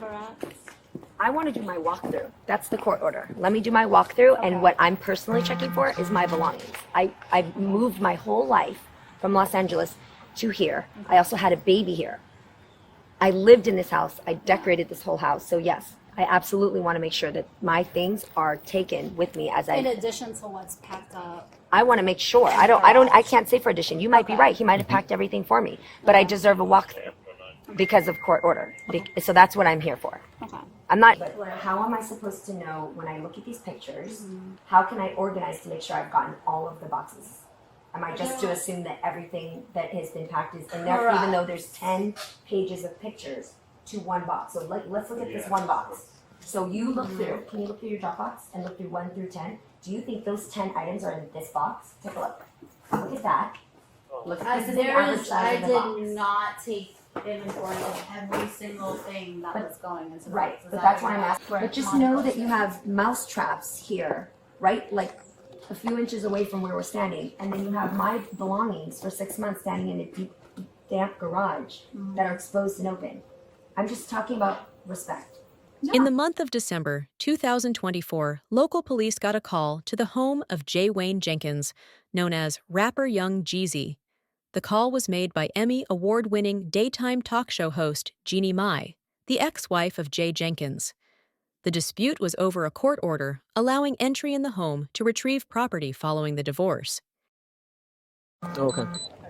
correct? I want to do my walkthrough. That's the court order. Let me do my walkthrough, and what I'm personally checking for is my belongings. I've moved my whole life from Los Angeles to here. I also had a baby here. I lived in this house. I decorated this whole house. So yes, I absolutely want to make sure that my things are taken with me as In addition to what's packed up. I want to make sure. I can't say for addition. You might be right. He might have packed everything for me, but I deserve a walkthrough because of court order. So that's what I'm here for. Okay. I'm not. But how am I supposed to know when I look at these pictures? How can I organize to make sure I've gotten all of the boxes? Am I just to assume that everything that has been packed is in there, even though there's 10 pages of pictures to one box? So let's look at this one box. So you look through. Can you look through your Dropbox and look through 1 through 10? Do you think those 10 items are in this box? Take a look. Look at that. Look at this. I did not take inventory of every single thing that was going into the Right, box. but that's why I'm asking. But just know that you have mouse traps here, right? Like a few inches away from where we're standing, and then you have my belongings for 6 months standing in a deep, damp garage that are exposed and open. I'm just talking about respect. Yeah. In the month of December 2024, local police got a call to the home of J. Wayne Jenkins, known as rapper Young Jeezy. The call was made by Emmy award-winning daytime talk show host Jeannie Mai, the ex-wife of Jay Jenkins. The dispute was over a court order allowing entry in the home to retrieve property following the divorce. Okay.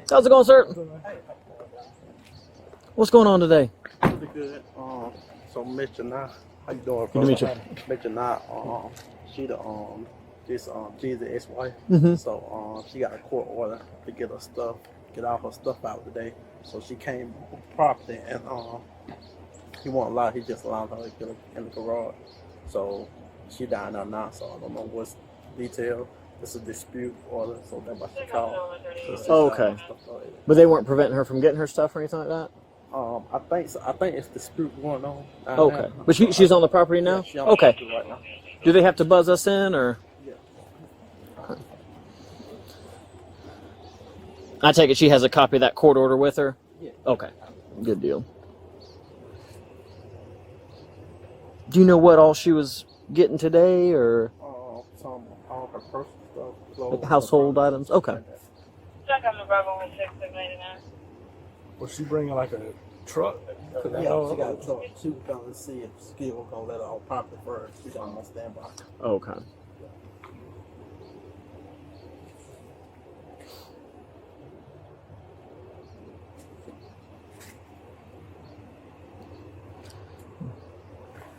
How's it going, sir? What's going on today? Pretty good. So Miss Jeannie, how you doing? Good to meet you. Miss Jeannie, she the this Jeezy ex-wife. So she got a court order to get all her stuff out today. So she came property and he won't allow. He just allowed her to get in the garage. So she down there now. So I don't know what's detailed. It's a dispute order, so that's why she called. Oh, okay. But they weren't preventing her from getting her stuff or anything like that? I think so. I think it's dispute going on. Okay. But she's on the property now? Yeah, on okay. the property right now. Do they have to buzz us in or? Yeah. Okay. I take it she has a copy of that court order with her? Yeah. Okay. Good deal. Do you know what all she was getting today or? Some all her personal stuff. Clothes, Like household items? Okay. Check on the Bravo 1699. Was she bringing like a truck? Yeah, she got a truck. She was going to see if Skill was going to let her on property first. She's on standby. Okay.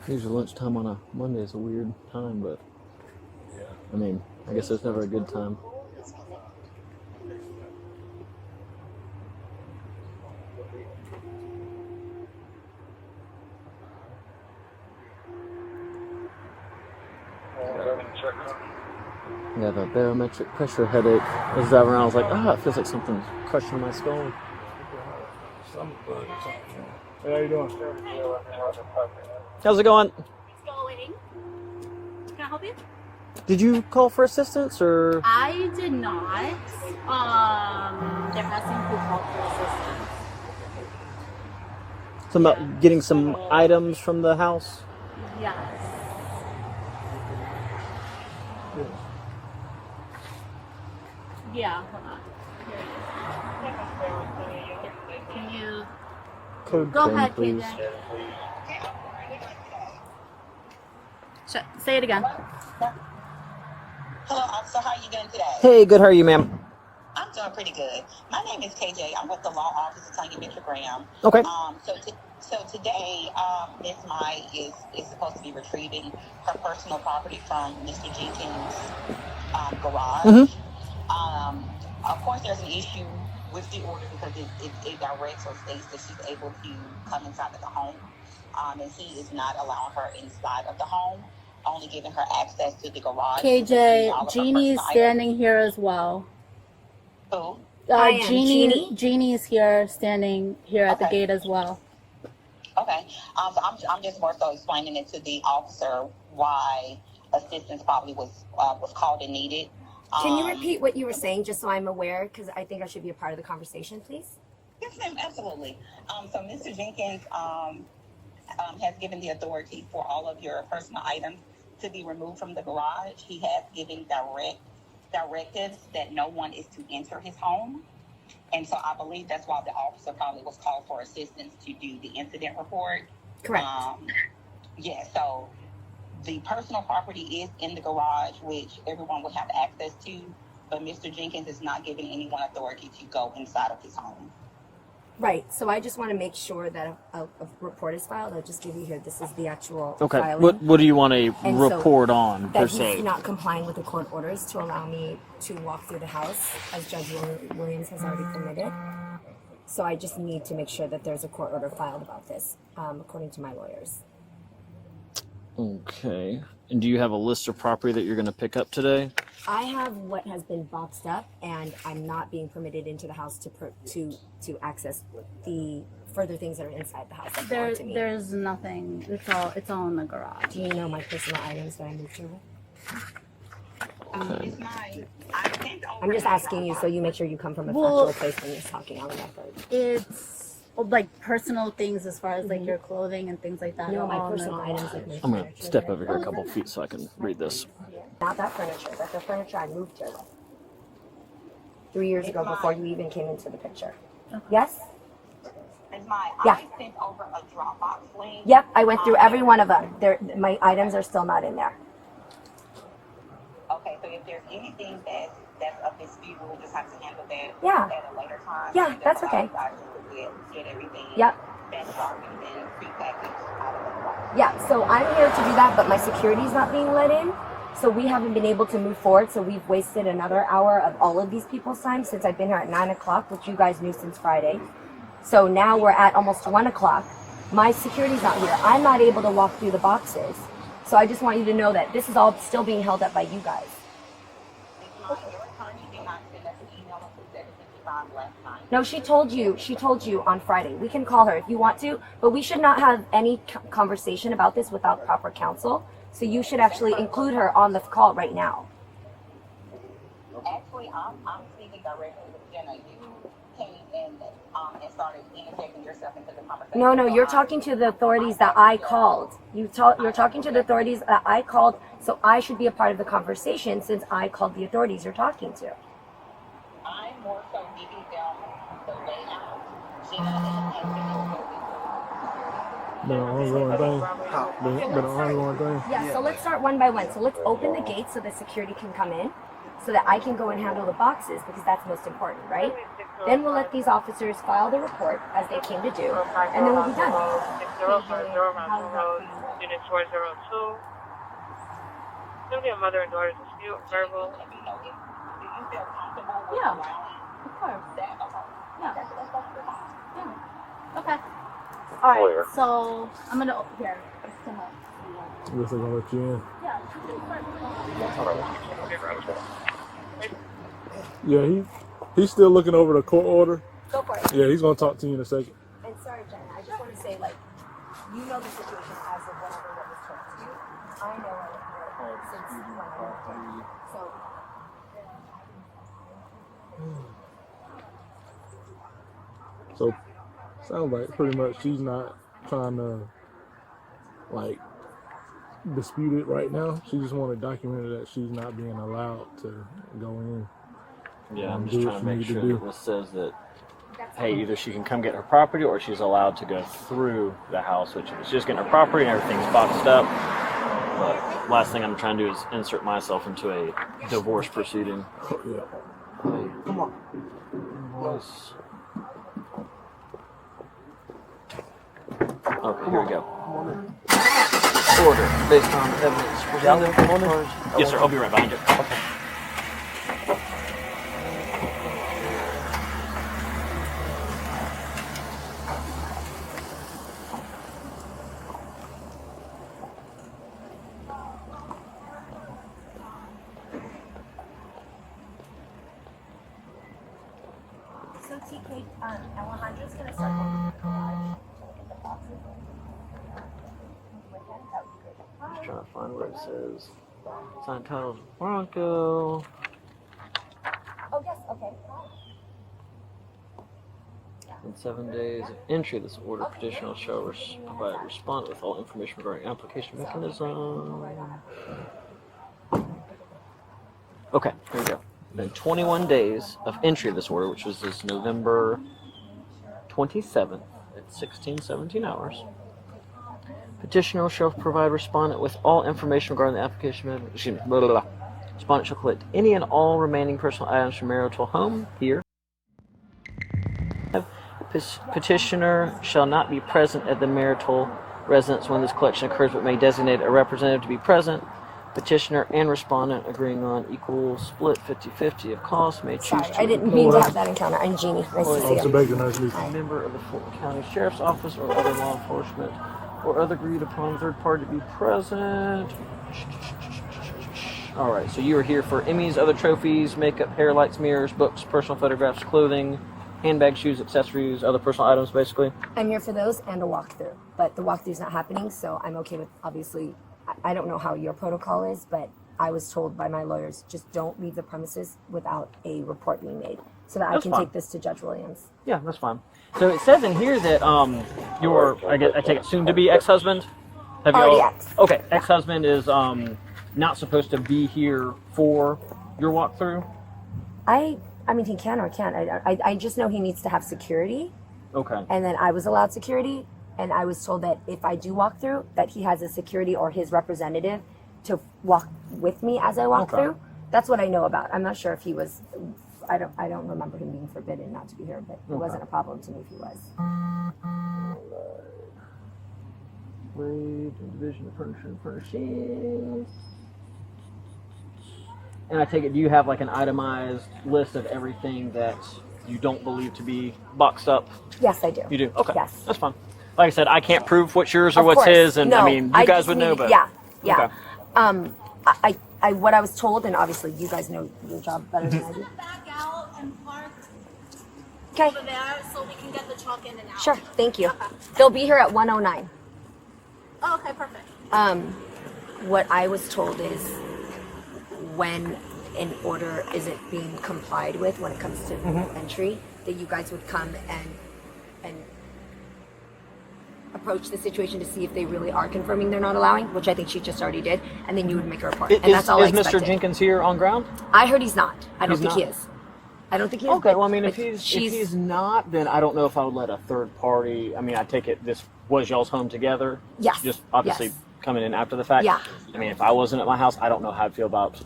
Usually lunchtime on a Monday is a weird time, but Yeah. I mean, I guess there's never a good time. I have a barometric pressure headache. I was driving around, I was like, it feels like something's crushing my skull. Hey, how you doing? How's it going? It's going. Can I help you? Did you call for assistance or? I did not. They're asking who called for assistance. Something about getting some items from the house? Yes. Yeah, hold on. Can you Code go thing, ahead, please. KJ? Say it again. Hello, officer. How are you doing today? Hey, good. How are you, ma'am? I'm doing pretty good. My name is KJ. I'm with the law office of Tanya Graham. Okay. So today, Ms. Mai is supposed to be retrieving her personal property from Mr. Jenkins' garage. Of course, there's an issue with the order because it directs or states that she's able to come inside of the home, and he is not allowing her inside of the home, only giving her access to the garage. KJ, Jeannie's standing here as well. Who? Jeannie is here, standing here at the gate as well. Okay. So I'm just more so explaining it to the officer why assistance probably was called and needed. Can you repeat what you were saying just so I'm aware? Because I think I should be a part of the conversation, please. Yes, ma'am. Absolutely. So Mr. Jenkins has given the authority for all of your personal items to be removed from the garage. He has given directives that no one is to enter his home. And so I believe that's why the officer probably was called for assistance to do the incident report. Correct. Yeah, so the personal property is in the garage, which everyone would have access to, but Mr. Jenkins is not giving anyone authority to go inside of his home. Right. So I just want to make sure that a report is filed. I'll just give you here. This is the actual Okay. filing. What do you want a And so report on per that se? he's not complying with the court orders to allow me to walk through the house, as Judge Williams has already permitted. So I just need to make sure that there's a court order filed about this, according to my lawyers. Okay. And do you have a list of property that you're going to pick up today? I have what has been boxed up, and I'm not being permitted into the house to access the further things that are inside the house that belong to me. There's nothing. It's all in the garage. Do you know my personal items that I moved here with? Ms. Mai, I sent over I'm just asking you so you make sure you come from a factual place when you're talking on the record. It's like personal things as far as like your clothing and things like that. No, are my all in the personal garage. items like my I'm going furniture to step that I- over here a couple feet so I can read this. Not that furniture, but the furniture I moved here with 3 years ago before you even came into the picture. Yes? Ms. Mai, Yeah. I sent over a Dropbox link. Yep, I went through every one of them. My items are still not in there. Okay, so if there's anything that's of dispute, we'll just have to handle that Yeah. at a later time. Yeah, that's okay. I just get everything Yep. that's documented and prepackaged out of the garage. Yeah, so I'm here to do that, but my security's not being let in. So we haven't been able to move forward. So we've wasted another hour of all of these people's time since I've been here at 9 o'clock, which you guys knew since Friday. So now we're at almost 1 o'clock. My security's not here. I'm not able to walk through the boxes. So I just want you to know that this is all still being held up by you guys. Ms. Mai, your attorney did not send us an email until 7:55 last night. No, she told you on Friday. We can call her if you want to, but we should not have any conversation about this without proper counsel. So you should actually include her on the call right now. Actually, I'm speaking directly with Jenna. You came in and started interjecting yourself into the conversation. No, you're talking to the authorities that I called. You're talking to the authorities that I called, so I should be a part of the conversation since I called the authorities you're talking to. I'm more so giving them the layout. Jenna has been Been an ongoing thing. Been an ongoing thing. Yeah, so let's start one by one. So let's open the gate so that security can come in, so that I can go and handle the boxes because that's most important, right? Then we'll let these officers file the report as they came to do, and then we'll be done. 6050 Mountain Road, Unit 402. It's going to be a mother and daughter dispute, verbal. let me know if you feel comfortable with Yeah. allowing Of course. that. Okay. Yeah. That's fine. Yeah. Okay. All right. So I'm gonna here. Just come up. Guess they're gonna let you in. Yeah. Yeah, he's still looking over the court order. Go for it. Yeah, he's gonna talk to you in a second. And sorry, Jenna, I just want to say, like, you know the situation as of whenever what was told to you. I know it since when I moved here. So. So, sounds like pretty much she's not trying to, like, dispute it right now. She just want to document that she's not being allowed to go in. Yeah, I'm Do just what trying to you make need to sure do. that this says that, hey, either she can come get her property or she's allowed to go through the house, which if it's just getting her property and everything's boxed up. But last thing I'm trying to do is insert myself into a divorce proceeding. Yeah. Come on. Was... Okay, here we go. Order based on evidence presented. Yes, sir. I'll be right behind you. Okay. So TK, Alejandra's gonna start going to the garage to get the boxes. With him, that would be great. Just trying to find where it says signed titles Bronco. Oh yes, okay. Yeah. In 7 days of entry of this order, petitioner shall provide a response with all information regarding application mechanism. Okay, here we go. Then 21 days of entry of this order, which was this November 27th at 16:17 hours. Petitioner shall provide respondent with all information regarding the application. Respondent shall collect any and all remaining personal items from marital home here. Petitioner shall not be present at the marital residence when this collection occurs, but may designate a representative to be present. Petitioner and respondent agreeing on equal split 50-50 of costs may choose Sorry, to I didn't mean to have that encounter. I'm Jeannie. Nice to see you. a member of the Fulton County Sheriff's Office or other law enforcement or other agreed upon third party to be present. All right, so you are here for Emmys, other trophies, makeup, hair, lights, mirrors, books, personal photographs, clothing, handbags, shoes, accessories, other personal items, basically. I'm here for those and a walkthrough, but the walkthrough's not happening, so I'm okay with, obviously, I don't know how your protocol is, but I was told by my lawyers, just don't leave the premises without a report being made, so that I can take this to Judge Williams. Yeah, that's fine. So it says in here that your, I take it, soon-to-be ex-husband? Have you Already ex. Okay, ex-husband is not supposed to be here for your walkthrough? I mean, he can or can't. I just know he needs to have security. Okay. And then I was allowed security, and I was told that if I do walk through, that he has a security or his representative to walk with me as I walk through. That's what I know about. I'm not sure if he was. I don't remember him being forbidden not to be here, but it wasn't a problem to me if he was. Division of furniture and furnishings. And I take it, do you have like an itemized list of everything that you don't believe to be boxed up? Yes, I do. You do? Okay. Yes. That's fine. Like I said, I can't prove what's yours or Of what's course. his, and No, I mean, you guys would know, but yeah. Okay. I what I was told, and obviously you guys know your job better than I do. Back out and park Okay. over there so we can get the truck in and out. Sure. Thank you. They'll be here at 1:09. Oh, okay, perfect. What I was told is when an order isn't being complied with when it comes to entry, that you guys would come and approach the situation to see if they really are confirming they're not allowing, which I think she just already did, and then you would make a report. And that's all I expected. Mr. Jenkins here on ground? I heard he's not. I don't He's think he not? is. I don't think he is. Okay, well, I mean, but if he's not, then I don't know if I would let a third party. I mean, I take it this was y'all's home together. Yes. Just obviously Yes. coming in after the fact. Yeah. I mean, if I wasn't at my house, I don't know how I'd feel about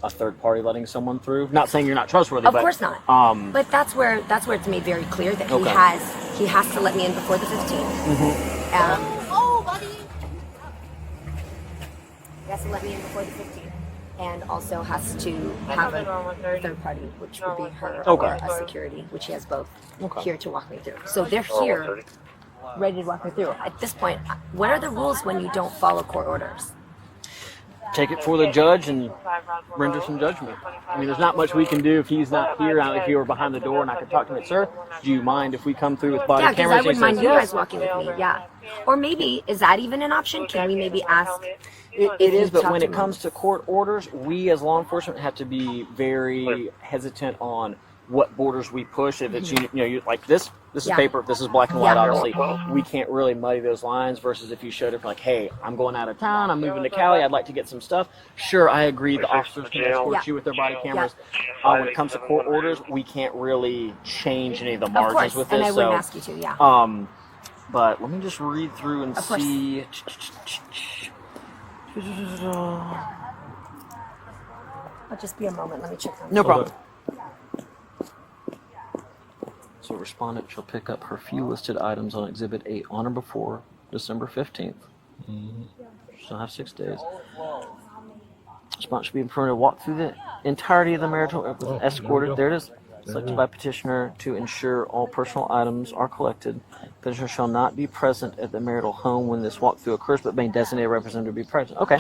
a third party letting someone through. Not saying you're not trustworthy, Of but course not. But that's where it's made very clear that he has to let me in before the 15th. Oh, buddy. He has to let me in before the 15th. And also has to have a third party, which would be her or a security, which he has both here to walk me through. So they're here, ready to walk me through. At this point, what are the rules when you don't follow court orders? take it for the judge and render some judgment. I mean, there's not much we can do if he's not here. Now, if you were behind the door and I could talk to him, sir, do you mind if we come through with body Yeah, because cameras? I wouldn't mind you guys walking with me, yeah. Or maybe, is that even an option? Can we maybe ask? It is, but when it comes to court orders, we as law enforcement have to be very hesitant on what borders we push. If it's like this is paper, this is black and white. Obviously, we can't really muddy those lines. Versus if you showed up like, hey, I'm going out of town, I'm moving to Cali, I'd like to get some stuff. Sure, I agree. The officers can escort you with their body cameras. When it comes to court orders, we can't really change any of the margins with this. And I wouldn't ask you to, yeah. But let me just read through and see. I'll just be a moment. Let me check on No problem. So, respondent shall pick up her few listed items on Exhibit 8 on or before December 15th. She'll have 6 days. Respondent should be permitted to walk through the entirety of the marital escorted. There it is. Selected by petitioner to ensure all personal items are collected. Petitioner shall not be present at the marital home when this walkthrough occurs, but may designate a representative to be present. Okay.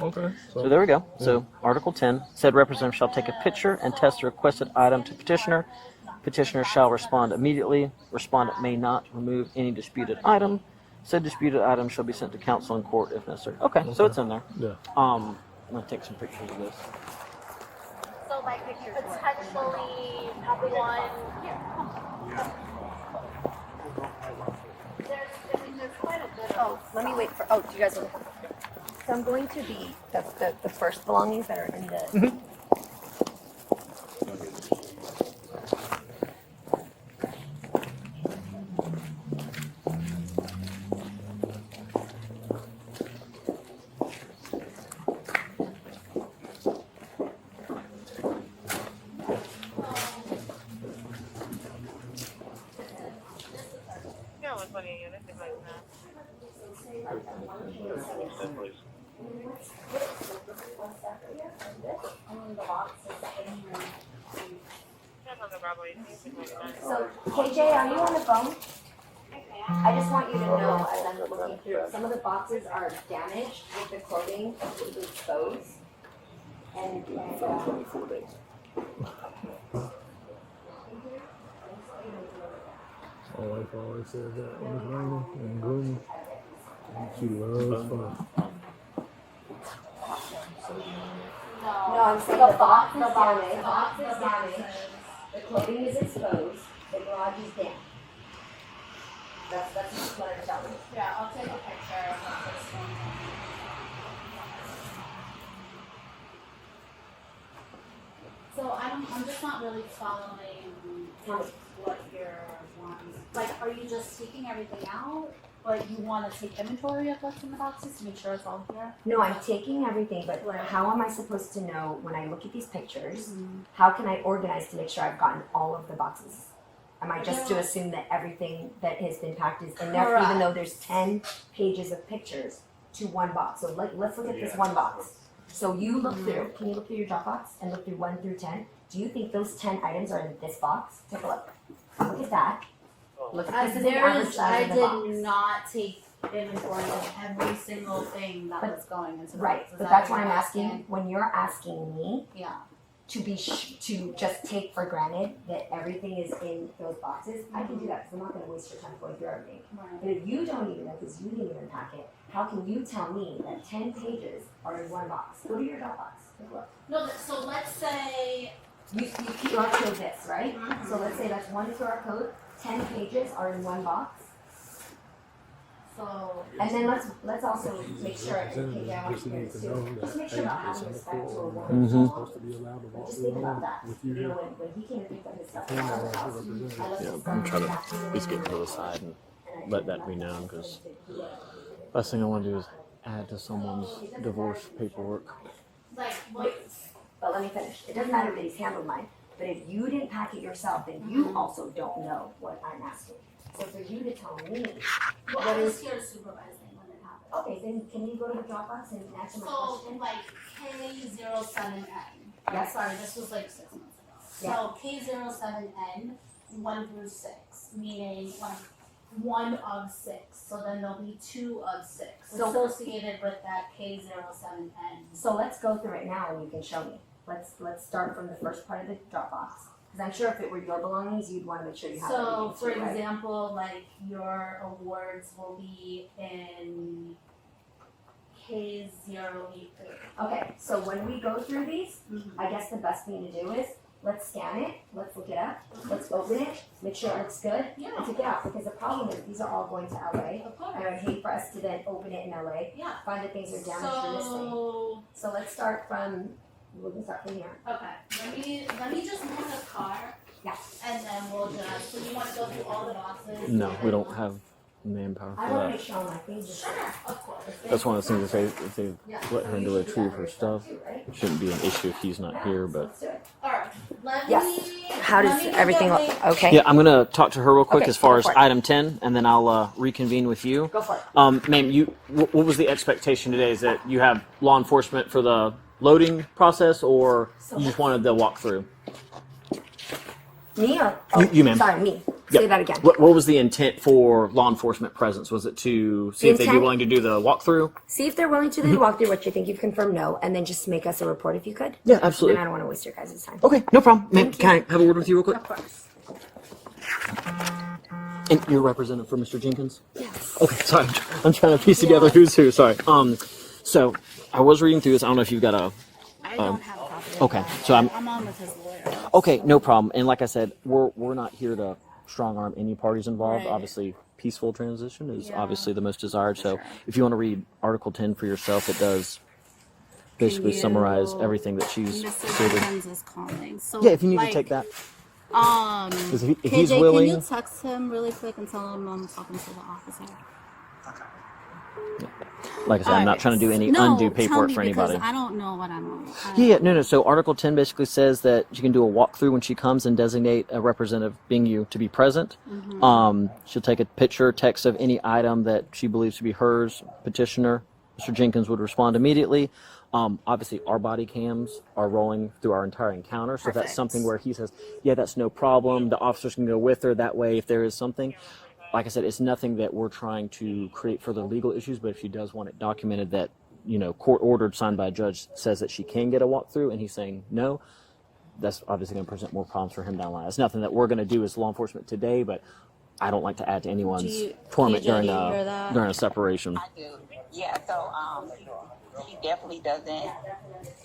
So there we go. So Article 10, said representative shall take a picture and test the requested item to petitioner. Petitioner shall respond immediately. Respondent may not remove any disputed item. Said disputed item shall be sent to counsel in court if necessary. Okay. So it's in there. Yeah. I'm gonna take some pictures of this. So like potentially everyone Oh, let me wait for. Oh, do you guys want to? So I'm going to the first belongings that are in the. Yeah, 120 units, if like that. That's on the Bravo 18, if like that. So KJ, are you on the phone? I just want you to know, as I'm looking through, some of the boxes are damaged with the clothing completely exposed. And 24 days. My wife always says that when it's raining and gloomy, she loves fun. no, I'm saying the box is damaged. The box is damaged. The clothing is exposed. The garage is damp. That's just what I'm telling you. Yeah, I'll take a picture of this one. So I'm just not really following what you're wanting. Like, are you just taking everything out? Or you want to take inventory of what's in the boxes to make sure it's all here? No, I'm taking everything, but Right. how am I supposed to know when I look at these pictures? How can I organize to make sure I've gotten all of the boxes? Am I just to assume that everything that has been packed is in there, Correct. even though there's 10 pages of pictures to one box? So let's look at this one box. So you look through, can you look through your Dropbox and look through 1 through 10? Do you think those 10 items are in this box? Take a look. Look at that. Look at this is the average size of the box. did not take inventory of every single thing that was going into the Right, box. Is but that that's what why I'm you're asking, when you're asking me Yeah. to be to just take for granted that everything is in those boxes, I can do that because I'm not going to waste your time going through everything. Right. But if you don't even know because you didn't even pack it, how can you tell me that 10 pages are in one box? Go to your Dropbox. Take a look. No, so let's say You QR code this, right? So let's say that's one QR code. 10 pages are in one box. so. And then let's also make sure. Okay, yeah, I want Just you need guys to to know just that make sure about hey, having it's respect for a on the woman. floor. You're supposed to be allowed to walk Just through think the about home that. with you You know, here. when he came and picked up his stuff Him out or of the house, representative. I left Yeah, his I'm stuff trying to back in the at least get room. to the side and And I let told that him be that known he because said he would. last thing I want to do is add to someone's divorce paperwork. Like, what? But let me finish. It doesn't matter that he's handled mine. But if you didn't pack it yourself, then you also don't know what I'm asking. So for you to tell me, Well, I was here supervising when it happened. okay, then can you go to the Dropbox and answer my So, question? like, K07N. Yes. Sorry, this was like 6 months ago. Yeah. So, K07N, 1 through 6, meaning like 1 of 6. So then there'll be 2 of 6 So- associated with that K07N. So let's go through it now and you can show me. Let's start from the first part of the Dropbox. Because I'm sure if it were your belongings, you'd want to make sure you have So, everything for too, right? example, like your awards will be in K083. Okay, so when we go through these, I guess the best thing to do is let's scan it, let's look it up, let's open it, make sure it looks good, and Yeah, take it out. Because the problem is these are all going to LA. of course. And I would hate for us to then open it in LA, Yeah. find that things are damaged or missing. So let's start from, we can start from here. Okay, let me just move the car. Yeah. And then we'll just, so you want to go through all the boxes? No, we don't have manpower I for want to that. make sure all my things are Sure, of course. That's one of the things if they let her to retrieve her stuff, right? it shouldn't be an issue if he's not here. But Let's do it. Alright, let Yes. me. How does let me everything get look? my- Okay. yeah, I'm gonna talk to her real quick Okay, as far go as for it. item 10, and then I'll reconvene with you. Go for it. Ma'am, what was the expectation today? Is that you have law enforcement for the loading process, or you just wanted the walkthrough? Me or? You, ma'am. Sorry, me. Yep. Say that again. What was the intent for law enforcement presence? Was it to see The if they'd be intent- willing to do the walkthrough? See if they're willing to do the walkthrough, which I think you've confirmed no, and then just make us a report if you could. Yeah, And absolutely. I don't want to waste your guys' time. Okay, no problem. Ma'am, Thank can I have a word with you real quick? Of course. And you're representative for Mr. Jenkins? Yes. Okay, sorry. I'm trying to piece together who's who. Sorry. So I was reading through this. I don't know if you've got a. I don't have a copy of Okay, that. so I'm. on with his lawyer. Okay, no problem. And like I said, we're not here to strong arm any parties involved. Right. Obviously, peaceful transition is Yeah. obviously the most desired. So Sure. if you want to read Article 10 for yourself, it does basically summarize everything that she's Mr. stated. Jenkins is calling. So, Yeah, if you need like, to take that. If he's KJ, willing, can you text him really quick and tell him I'm talking to the officer? like I said, I'm not trying to do any undue paperwork for anybody. I don't know what I'm on. Yeah, no. So Article 10 basically says that she can do a walkthrough when she comes and designate a representative, being you, to be present. She'll take a picture, text of any item that she believes to be hers. Petitioner, Mr. Jenkins, would respond immediately. Obviously, our body cams are rolling through our entire encounter, so that's something where he says, yeah, that's no problem. The officers can go with her. That way, if there is something, like I said, it's nothing that we're trying to create further legal issues, but if she does want it documented that, court ordered, signed by a judge, says that she can get a walkthrough, and he's saying no, that's obviously going to present more problems for him down the line. It's nothing that we're going to do as law enforcement today, but I don't like to add to anyone's torment during a separation. I do. Yeah, so he definitely doesn't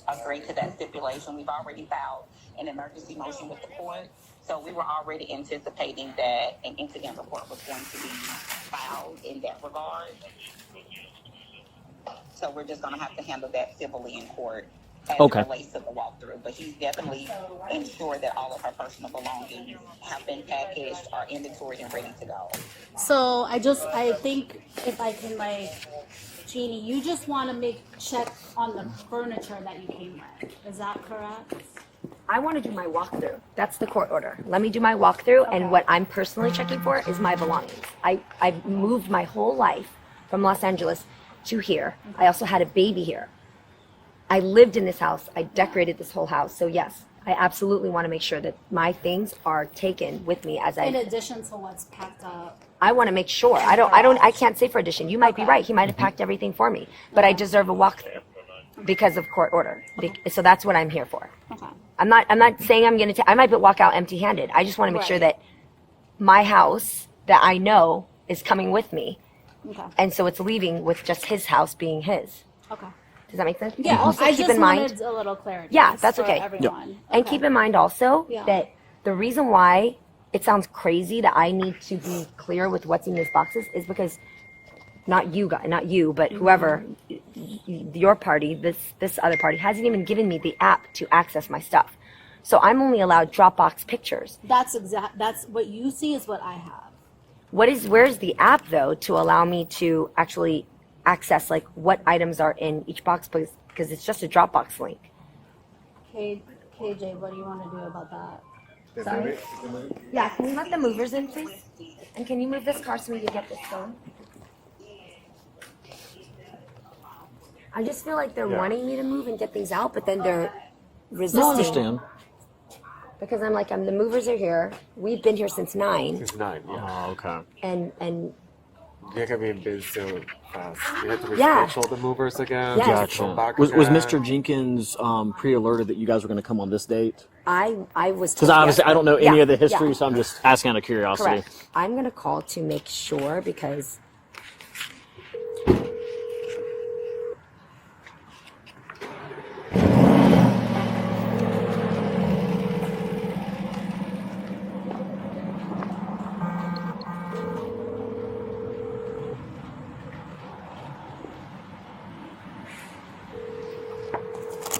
agree to that stipulation. We've already filed an emergency motion with the court. So we were already anticipating that an incident report was going to be filed in that regard. So we're just going to have to handle that civilly in court as it relates to the walkthrough. But he's definitely ensured that all of her personal belongings have been packaged, are inventoried, and ready to go. So I think if I can, Jeannie, you just want to check on the furniture that you came with. Is that correct? I want to do my walkthrough. That's the court order. Let me do my walkthrough, and what I'm personally checking for is my belongings. I've moved my whole life from Los Angeles to here. I also had a baby here. I lived in this house. I decorated this whole house. So yes, I absolutely want to make sure that my things are taken with me as In addition to what's packed up. I want to make sure. I can't say for addition. You might be right. He might have packed everything for me, but I deserve a walkthrough because of court order. So that's what I'm here for. Okay. I'm not saying I'm going to I might walk out empty-handed. I just want to make sure that my house that I know is coming with me. Okay. And so it's leaving with just his house being his. Okay. Does that make sense? Yeah. Also I keep just in mind, wanted a little clarity. yeah, that's okay. Everyone. Yep. And keep in mind also Yeah. that the reason why it sounds crazy that I need to be clear with what's in these boxes is because not you, but whoever, your party, this other party hasn't even given me the app to access my stuff. So I'm only allowed Dropbox pictures. That's what you see is what I have. Where's the app though to allow me to actually access what items are in each box, because it's just a Dropbox link. KJ, what do you want to do about that? Sorry? Yeah, can you let the movers in, please? And can you move this car so we can get this going? I just feel like they're wanting me to move and get things out, but then they're resisting. No, I understand. Because the movers are here. We've been here since 9. It's 9, yeah. Oh, okay. And They're gonna be in biz so fast. We have to Yeah. reschedule the movers again. Yes. Just go back Was again. Mr. Jenkins pre-alerted that you guys were going to come on this date? I was Because told obviously I don't know any yesterday. of the history, Yeah. so I'm just asking out of curiosity. Correct. I'm going to call to make sure because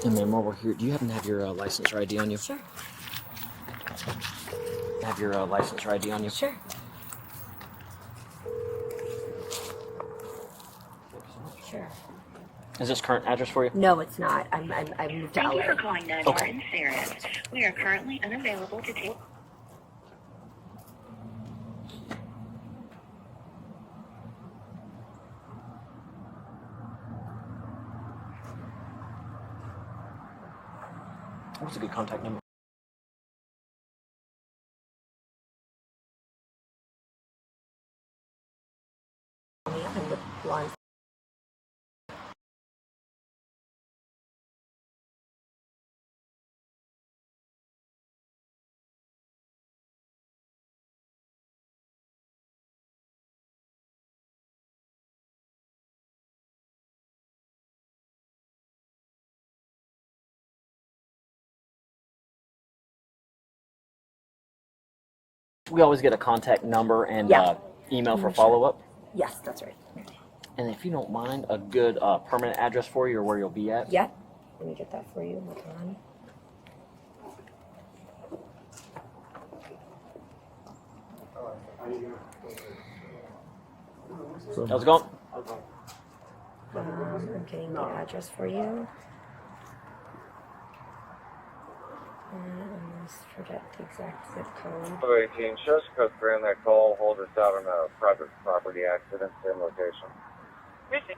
And then while we're here, do you happen to have your license or ID on you? Sure. Have your license or ID on you? Sure. Sure. Is this current address for you? No, it's not. I moved to Thank you LA. for calling 911 Sirius. We are currently unavailable to take. What's a good contact number? We always get a contact number and Yeah. email for follow-up. Yes, that's right. And if you don't mind, a good permanent address for you or where you'll be at. Yep. Let me get that for you. Hold on. How's it going? I'm getting the address for you. I almost forget the exact zip code. 18, shows code 3 on that call. Hold us out on a private property accident, same location. Receive.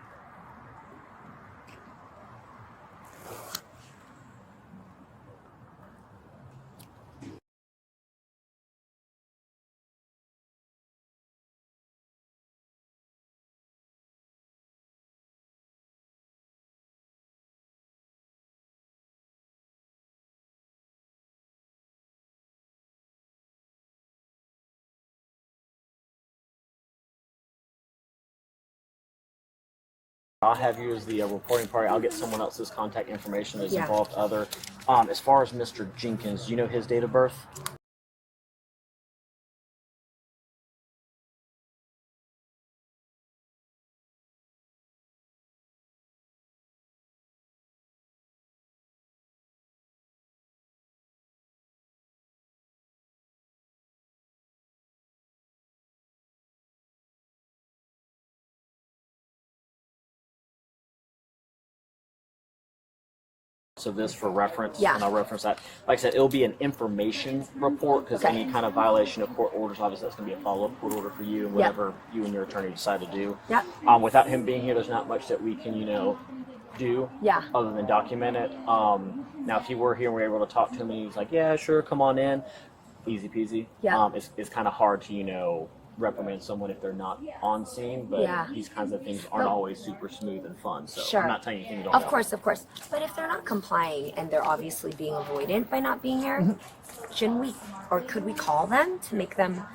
I'll have you as the reporting party. I'll get someone else's contact information that's Yeah. involved. As far as Mr. Jenkins, do you know his date of birth? So this for reference, Yeah. and I'll reference that. Like I said, it'll be an information report because Okay. any kind of violation of court orders, obviously that's going to be a follow-up court order for you and whatever you and your attorney decide to do. Yep. Without him being here, there's not much that we can, do Yeah. other than document it. Now, if he were here and we were able to talk to him and he was like, yeah, sure, come on in, easy peasy. Yeah. It's kind of hard to, reprimand someone if they're not on scene, but Yeah. these kinds of things aren't No. always super smooth and fun. So Sure. I'm not telling you anything you don't Of know. course, of course. But if they're not complying and they're obviously being avoidant by not being here, shouldn't we, or could we call them to make them,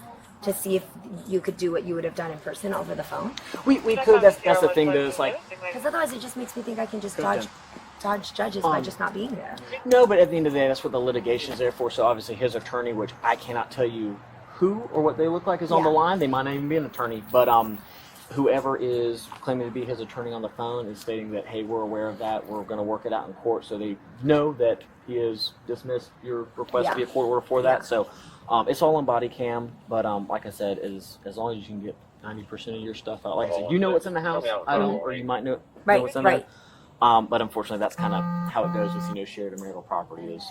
to see if you could do what you would have done in person over the phone? We could. That's the thing. There's like Because otherwise it just makes me think I can just dodge judges by just not being there. no, but at the end of the day, that's what the litigation is there for. So obviously, his attorney, which I cannot tell you who or what they look like, is on the Yeah. line. They might not even be an attorney, but whoever is claiming to be his attorney on the phone is stating that, hey, we're aware of that. We're going to work it out in court, so they know that he has dismissed your request to be a court order for that. Yeah. So it's all on Bodycam, but like I said, as long as you can get 90% of your stuff out. Like I said, you know what's in the house. I don't, or you might know what's in there. But unfortunately, that's kind of how it goes with shared marital property is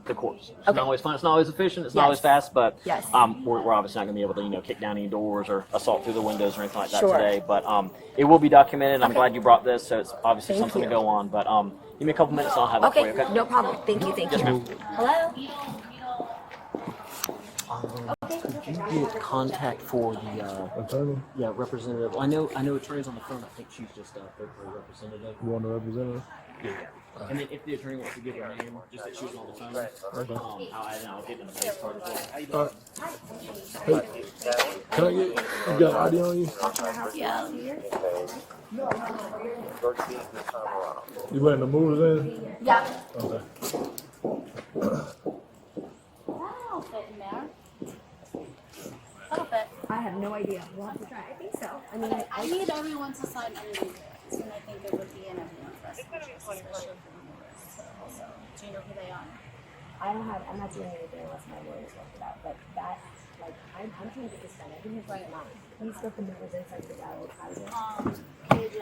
the courts. It's not always fun. It's not always efficient. It's not always fast. But we're obviously not going to be able to kick down any doors or assault through the windows or anything like that today. But it will be documented. I'm glad you brought this. So it's obviously something to go on. But give me a couple minutes and I'll have it for you. Okay. No problem. Thank you. Yes, ma'am. Hello. Did you get contact for the Attorney? Yeah, representative? I know attorney's on the phone. I think she's just a representative. You want a representative? Yeah. And then if the attorney wants to give her name, just that she was on the phone, I'll give them the face card as well. How you doing? Hey, can I get, you got ID on you? Yeah. You letting the movers in? Yeah. Okay. That'll fit in there. That'll fit. I have no idea. We'll have to try. I think so. I mean, I need everyone to sign underneath it, and I think it would be in everyone's best interest, especially for the movers. So, do you know who they are? I'm not doing anything unless my lawyers work it out. But that, I'm trying to get this done. I think it's right now. Please go from the movers inside the out. KJ,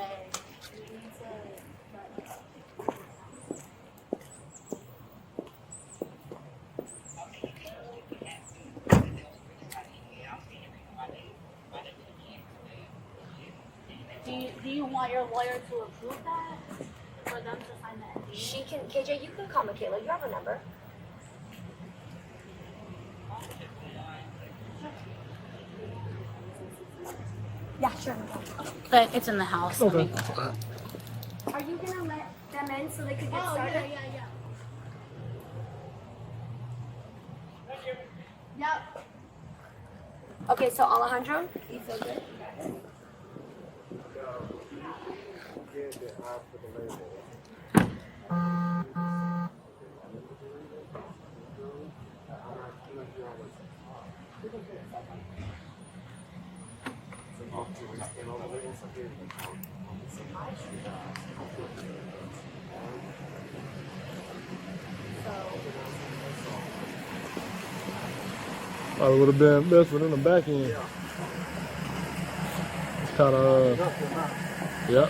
you need to. Do you want your lawyer to approve that? For them to sign that NDA? She can, KJ, you can call Michaela. You have her number. Yeah, sure. But it's in the house. Okay. Are you gonna let them in so they could get started? Yeah. Yep. Okay, so Alejandro, you feel good? Probably would have been best for them to back in. It's kind of, yeah.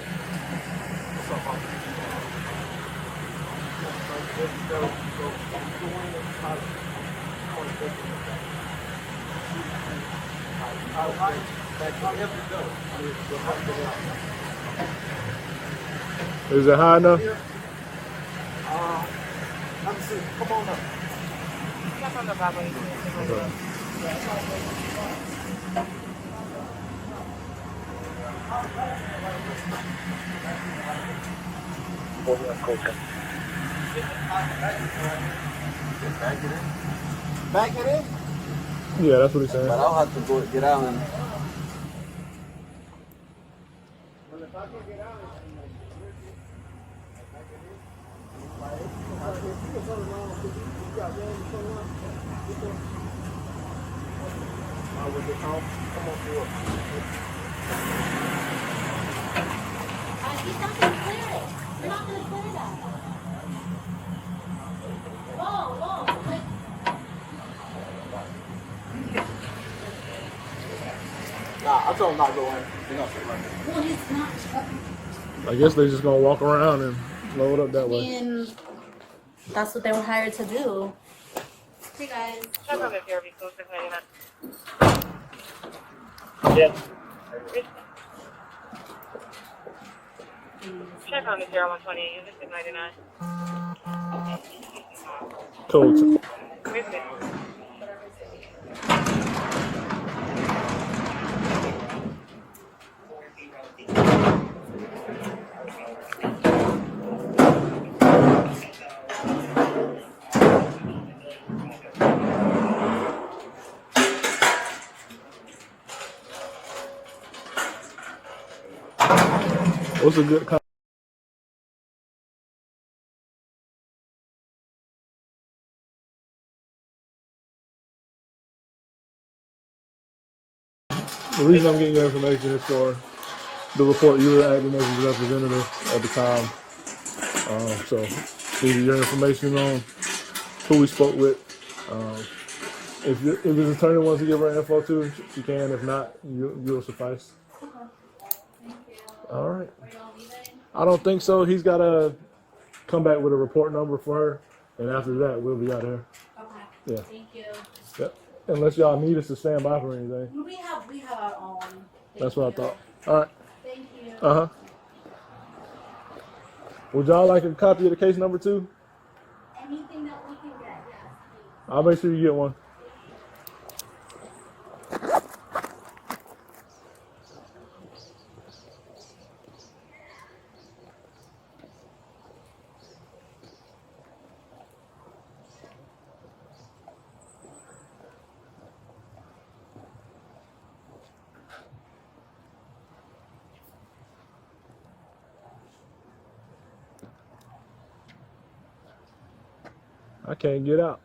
Is it high enough? Let me see. Come on up. Check on the property. Okay. Back it in? Yeah, that's what he's saying. But I'll have to go get out and. He's not gonna clear it. You're not gonna clear that. Whoa. Like, Nah, I told him not to go in. well, he's not. I guess they're just gonna walk around and load up that way. And that's what they were hired to do. Hey guys. Check on the PRV code 699. Yeah. Check on the 0128 unit 699. Code. What's a good con- The reason I'm getting your information is for the report you were acting as a representative at the time. So these are your information on who we spoke with. If his attorney wants to give her info too, she can. If not, you'll suffice. Okay. Thank you. All right. Are y'all leaving? I don't think so. He's got to come back with a report number for her, and after that, we'll be out here. Okay. Yeah. Thank you. Yep. Unless y'all need us to stand by for anything. We have our own. That's what I thought. All right. Thank you. Uh-huh. Would y'all like a copy of the case number 2? Anything that we can get, yes. I'll make sure you get one. I can't get out.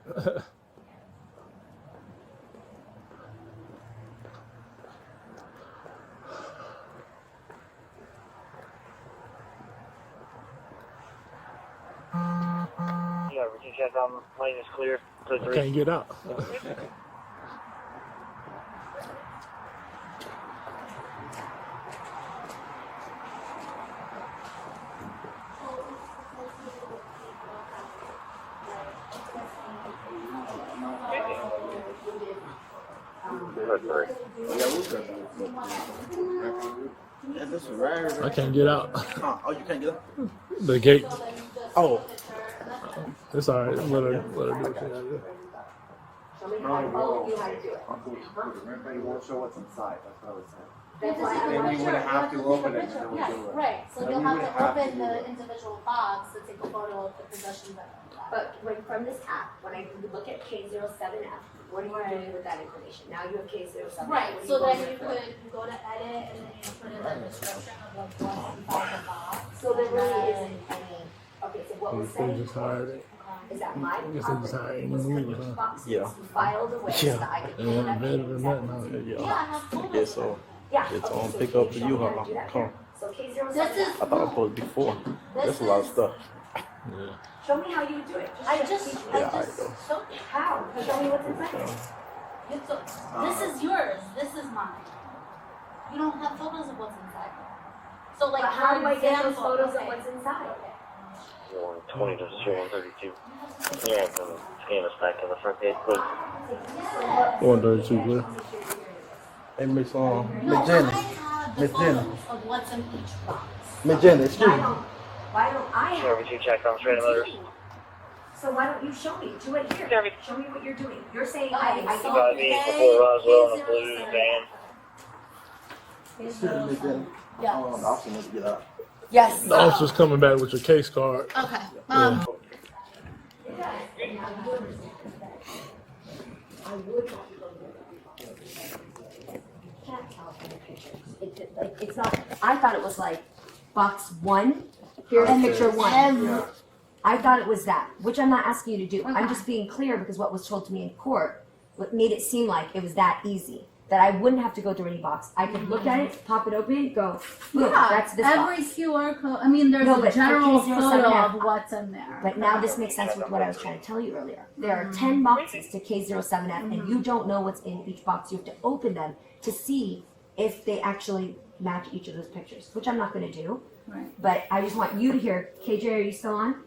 Yeah, Virginia check on lane is clear. I can't get out. I can't get out. Oh, you can't get up? The gate. Oh. It's all right. Let her do what she gotta do. Remember, you won't show what's inside. That's what I was saying. Then you would have to open it. Yes, right. So you'll have to open the individual box to take a photo of the possessions that are in that. But from this app, when I look at K07F, what are you doing with that information? Now you have K07F. Right, so then you go to edit and then you put in a description of like what's inside the box. So there really isn't any, okay, so what we're They saying just hired it. is that my I guess they just hired was any put movers, each huh? box Yeah. filed away so that I could They pull it haven't up vetted and or exactly nothing, huh? Yeah, I have photos. Yes, so. Yeah. It's okay, on so pick you up the show me how U-Haul. to do that Come. here. So K07. This is. I thought it was supposed to be 4. This That's a lot of is- stuff. Yeah. Show me how you would do it. I teach just me. Yeah, I showed you. How? Show me what's inside. This is yours. This is mine. You don't have photos of what's inside. So like, But how do I get those example- photos of okay. what's inside? 120 to 132. Yeah, and then scan us back to the front page, please. 132, clear. Hey, Miss No, Jenny. I have the Miss photos Jenny. of what's in each box. Miss Jenny, excuse me. Why don't I have Service you checked on straight motors. So why don't you show me? Do it here. Service. Show me what you're doing. You're saying Okay, I so- Got a vehicle for Roswell in a blue van. Excuse me, Miss Jenny. Yeah. The officer needs to get out. Yes. The officer's coming back with your case card. Okay. I would can't tell from the pictures. It's not. I thought it was like box 1. Here's picture 1. I thought it was that, which I'm not asking you to do. I'm just being clear because what was told to me in court, what made it seem like it was that easy. That I wouldn't have to go through any box. I could look at it, pop it open, go, boom, that's this every box. QR code. I mean, there's No, a but for general K07 photo app. of what's in there. But now this makes sense with what I was trying to tell you earlier. There are 10 boxes to K07F and you don't know what's in each box. You have to open them to see if they actually match each of those pictures, which I'm not going to do. Right. But I just want you to hear. KJ, are you still on?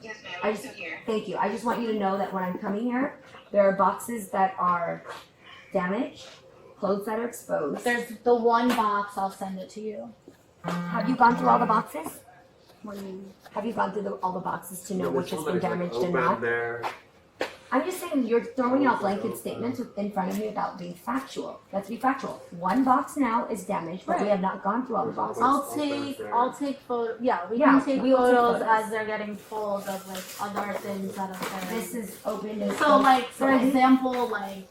Yes, ma'am. I I'm just, still here. thank you. I just want you to know that when I'm coming here, there are boxes that are damaged, clothes that are exposed. There's the one box. I'll send it to you. Have you gone through all the boxes? What do you mean? Have you gone through all the boxes to know which has been damaged and not? There. I'm just saying you're throwing out blanket statements in front of me without being factual. Let's be factual. One box now is damaged, but we have not gone through all the boxes. I'll take photos. Yeah, we Yeah, can take we will take photos photos. as they're getting pulled of like other things that are there. This is open. and So like for Mhm. example, like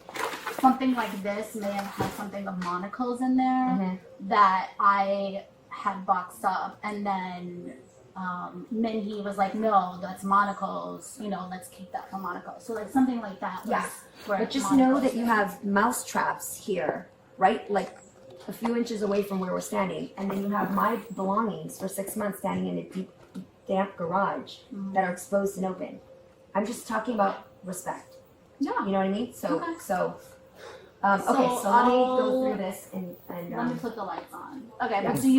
something like this may have had something of Monaco's in there Mhm. that I had boxed up, and then Minhee was like, no, that's Monaco's. You know, let's keep that for Monaco. So like something like that. Was Yeah. where But just Monaco's know that you is. have mouse traps here, right? Like a few inches away from where we're standing. And then you have my belongings for 6 months standing in a deep, damp garage that are exposed and open. I'm just talking about respect. Yeah. You know what I mean? So, Okay. so let me I'll- go through this and Let me put the lights on. Okay, yeah. but do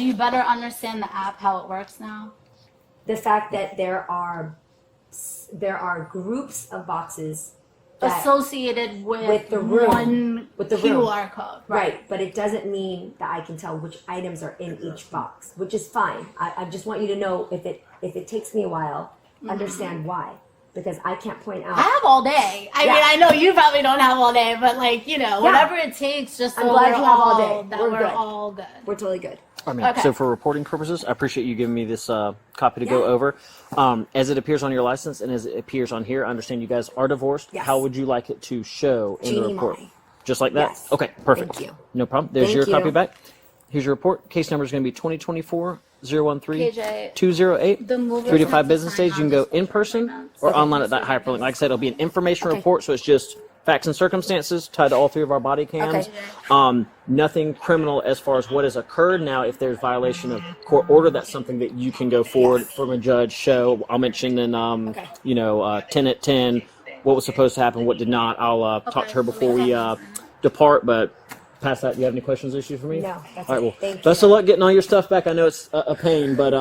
you better understand the app, how it works now? the fact that there are groups of boxes that, Associated with the room, one with the room. QR code. Right, but it doesn't mean that I can tell which items are in each box, which is fine. I just want you to know if it takes me a while, understand why, because I can't point out. I have all day. I Yeah. mean, I know you probably don't have all day, but like, you know, Yeah. whatever it takes, just so I'm glad we're you have all day. that We're we're good. all good. We're totally good. I mean, Okay. so for reporting purposes, I appreciate you giving me this copy to go Yeah. over. As it appears on your license and as it appears on here, I understand you guys are divorced. Yes. How would you like it to show in the Jeannie report? Mai. Just like that? Yes. Okay, perfect. Thank you. No problem. There's Thank your copy you. back. Here's your report. Case number is going to be 2024-013. KJ, 208, the movers 3 to 5 have to business sign days. You can on go this in person document. or online at that hyperlink. Like I said, it'll be an information Okay. report, so it's just facts and circumstances tied to all 3 of our body cams. Okay. Nothing criminal as far as what has occurred. Now, if there's violation of court order, that's something that you can go forward from a judge. Show. I'll mention in 10 at 10 what was supposed to happen, what did not. I'll talk to her before we depart, but. Past that, do you have any questions or issues for me? No, that's all right, it. well, Thank best you. of luck getting all your stuff back. I know it's a pain, but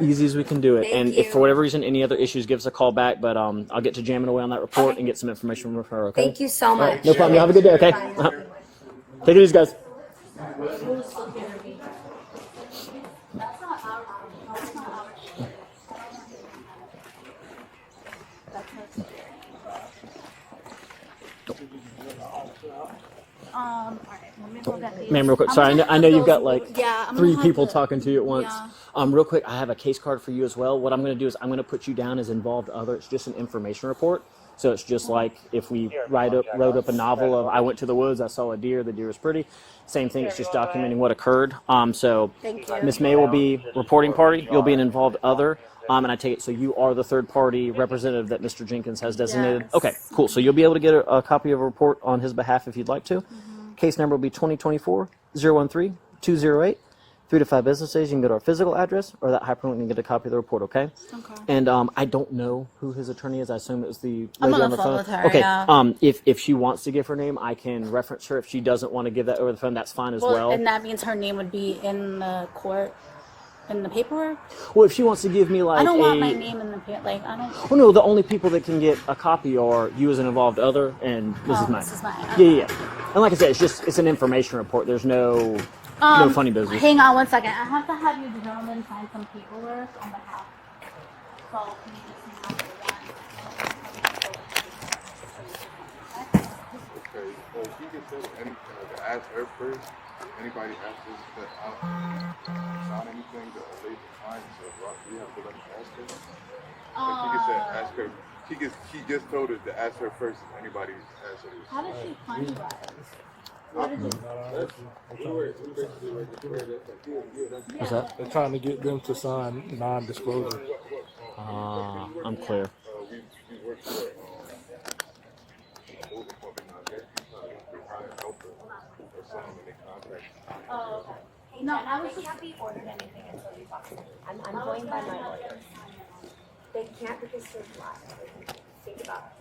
easy as we can do it. Thank And you. if for whatever reason any other issues, give us a call back. But I'll get to jamming away on that report Okay. and get some information from her. Okay. Thank you so All right, much. no problem. You have a good day. Okay. Bye. Take it easy, guys. That's not our. That's not our. All right, let me look at these. Ma'am, real quick. I'm Sorry, gonna I know have you've got those- like yeah, I'm 3 gonna have people to- talking to you at once. yeah. Real quick, I have a case card for you as well. What I'm going to do is I'm going to put you down as involved other. It's just an information report. So it's just like if we wrote up a novel of I went to the woods, I saw a deer, the deer was pretty. Same thing. It's just documenting what occurred. So Thank you. Miss May will be reporting party. You'll be an involved other. And I take it so you are the third party representative that Mr. Jenkins has designated. Yes. Okay, cool. So you'll be able to get a copy of a report on his behalf if you'd like to. Case number will be 2024-013-208. 3 to 5 business days. You can go to our physical address or that hyperlink and get a copy of the report, okay? Okay. And I don't know who his attorney is. I assume it was the I'm lady on on the phone with her, Okay. yeah. If she wants to give her name, I can reference her. If she doesn't want to give that over the phone, that's fine as well. And that means her name would be in the court, in the paperwork? Well, if she wants to give me like I don't want my name in the like I don't. Oh no, the only people that can get a copy are you as an involved other and Mrs. Mai. Mrs. Mai. Yeah. And like I said, it's an information report. There's no funny business. Hang on one second. I have to have you gentlemen sign some paperwork on behalf. So can you just hang on for Okay, so she can tell to ask her first. Anybody asks that out, sign anything that a lady finds, so we have to let her ask her. Like she gets to ask her. She just told her to ask her first if anybody asks her. How did she find you guys? What's that? They're trying to get them to sign non-disclosure. I'm clear. We work for moving company now. She's trying to hire a helper or something in contract. Oh, okay. No, I can't be ordered anything until you talk to me. I'm joined by my lawyers. They can't because there's not. Think about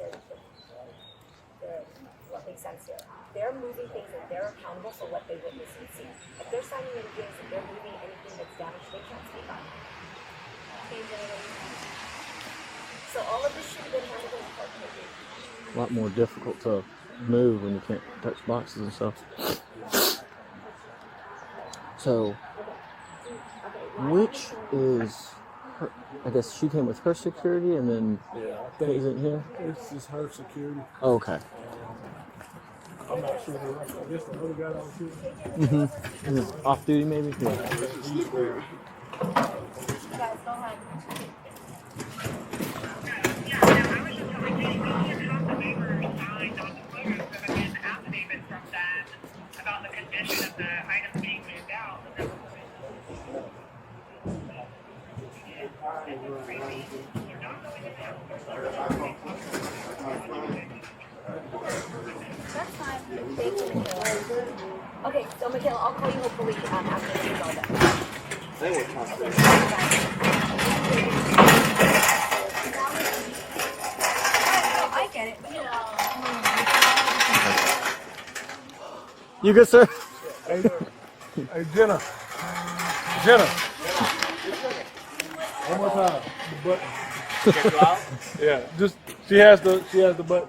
what makes sense here. They're moving things and they're accountable for what they witness and see. If they're signing anything and they're moving anything that's damaged, they can't speak on it. So all of this should have been handled in court. A lot more difficult to move when you can't touch boxes and stuff. So, which is her? I guess she came with her security and then isn't here? This is her security. Oh, okay. I'm not sure. I guess the other guy that was here. Off duty maybe? Yeah. Guys, go ahead. About the condition of the items being moved out. That's fine. Thank you, Michaela. Okay, so Michaela, I'll call you hopefully after this is all done. They were talking. I get it. You good, sir? Hey, Jenna. Jenna. One more time. The button. Yeah, just she has the button.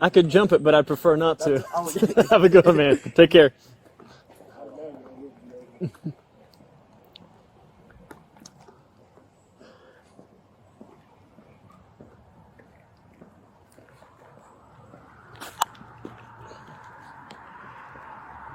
I could jump it, but I'd prefer not to. Have a good one, man. Take care.